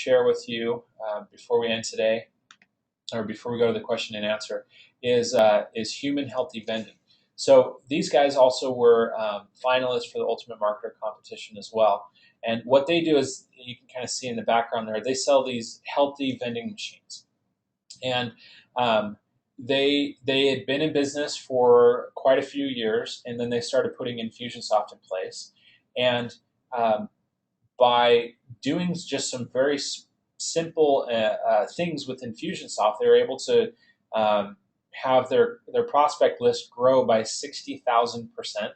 share with you before we end today, or before we go to the question and answer, is H.U.M.A.N Healthy Vending. So these guys also were finalists for the Ultimate Marketer competition as well. And what they do is, you can kind of see in the background there, they sell these healthy vending machines. And they had been in business for quite a few years, and then they started putting Infusionsoft in place. And by doing just some very simple things with Infusionsoft, they were able to have their prospect list grow by 60,000%,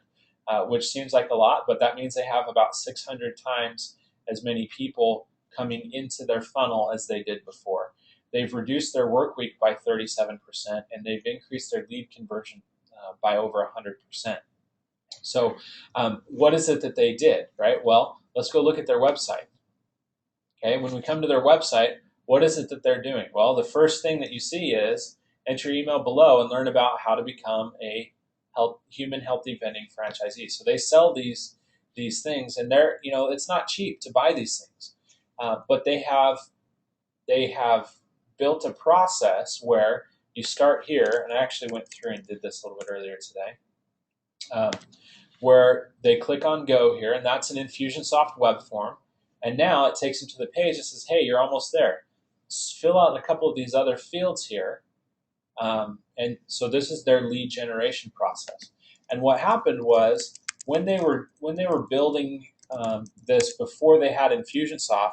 which seems like a lot, but that means they have about 600 times as many people coming into their funnel as they did before. They've reduced their work week by 37%, and they've increased their lead conversion by over 100%. So what is it that they did, right? Well, let's go look at their website. Okay, when we come to their website, what is it that they're doing? Well, the first thing that you see is enter your email below and learn about how to become a H.U.M.A.N Healthy Vending franchisee. So they sell these things, and they're, it's not cheap to buy these things, but they have built a process where you start here, and I actually went through and did this a little bit earlier today, where they click on Go here, and that's an Infusionsoft web form. And now it takes them to the page that says, hey, you're almost there. Fill out a couple of these other fields here. And so this is their lead generation process. And what happened was, when they were building this before they had Infusionsoft,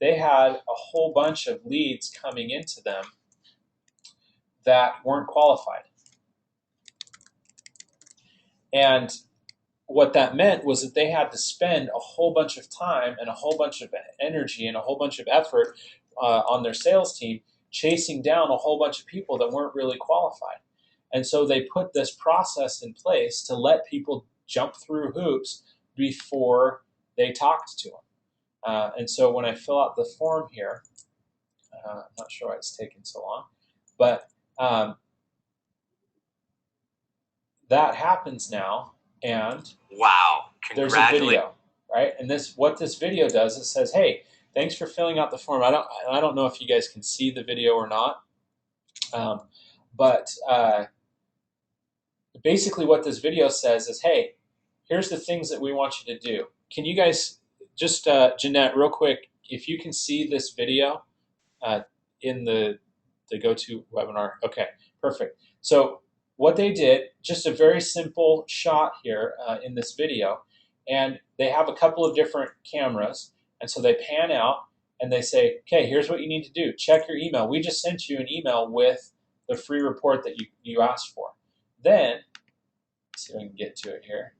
they had a whole bunch of leads coming into them that weren't qualified. And what that meant was that they had to spend a whole bunch of time and a whole bunch of energy and a whole bunch of effort on their sales team chasing down a whole bunch of people that weren't really qualified. And so they put this process in place to let people jump through hoops before they talked to them. And so when I fill out the form here, I'm not sure why it's taking so long, but that happens now, and wow, there's a video, right? And what this video does, it says, hey, thanks for filling out the form. I don't know if you guys can see the video or not, but basically what this video says is, hey, here's the things that we want you to do. Can you guys just, Jeanette, real quick, if you can see this video in the GoToWebinar. Okay, perfect. So what they did, just a very simple shot here in this video, and they have a couple of different cameras, and so they pan out and they say, okay, here's what you need to do. Check your email. We just sent you an email with the free report that you asked for. Then, let's see if I can get to it here.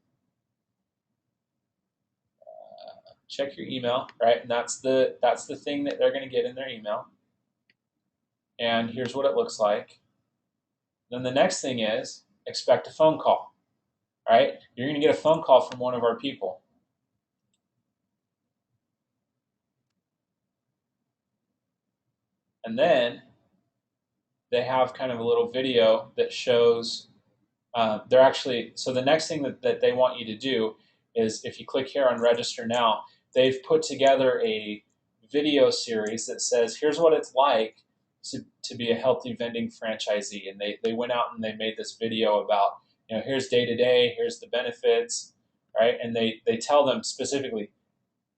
Check your email, right? And that's the thing that they're going to get in their email. And here's what it looks like. Then the next thing is, expect a phone call, right? You're going to get a phone call from one of our people. And then they have kind of a little video that shows so the next thing that they want you to do is, if you click here on register now, they've put together a video series that says, here's what it's like to be a healthy vending franchisee. And they went out and they made this video about, here's day to day, here's the benefits, right? And they tell them specifically,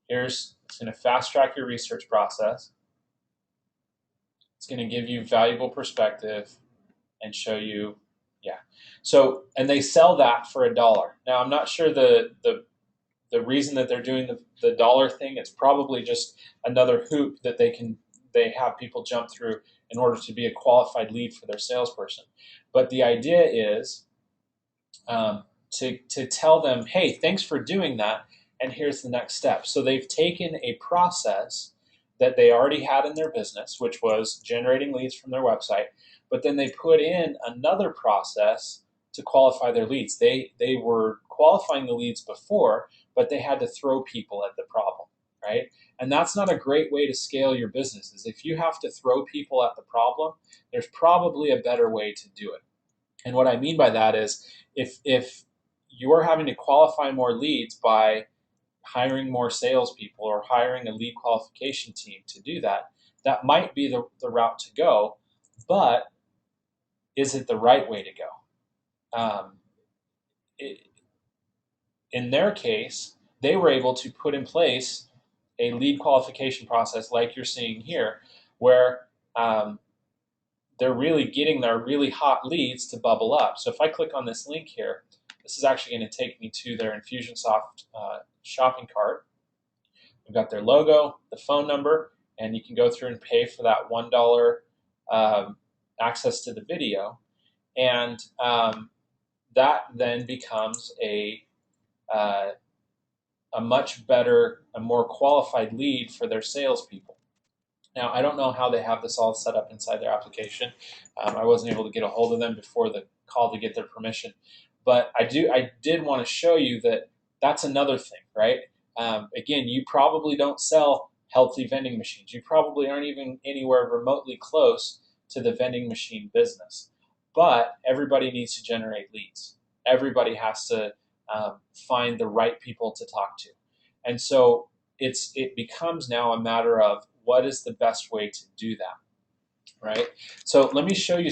it's going to fast track your research process. It's going to give you valuable perspective and show you, So, and they sell that for $1. Now, I'm not sure the reason that they're doing the dollar thing. It's probably just another hoop that they have people jump through in order to be a qualified lead for their salesperson. But the idea is to tell them, hey, thanks for doing that, and here's the next step. So they've taken a process that they already had in their business, which was generating leads from their website, but then they put in another process to qualify their leads. They were qualifying the leads before, but they had to throw people at the problem, right? And that's not a great way to scale your business. Is if you have to throw people at the problem, there's probably a better way to do it. And what I mean by that is, if you're having to qualify more leads by hiring more salespeople or hiring a lead qualification team to do that, that might be the route to go, but is it the right way to go? It, in their case, they were able to put in place a lead qualification process like you're seeing here, where they're really getting their really hot leads to bubble up. So if I click on this link here, this is actually going to take me to their Infusionsoft shopping cart. We've got their logo, the phone number, and you can go through and pay for that $1 access to the video. And that then becomes a much better, a more qualified lead for their salespeople. Now, I don't know how they have this all set up inside their application. I wasn't able to get a hold of them before the call to get their permission. But I did want to show you that that's another thing, right? Again, you probably don't sell healthy vending machines. You probably aren't even anywhere remotely close to the vending machine business. But everybody needs to generate leads. Everybody has to find the right people to talk to. And so it becomes now a matter of what is the best way to do that, right? So let me show you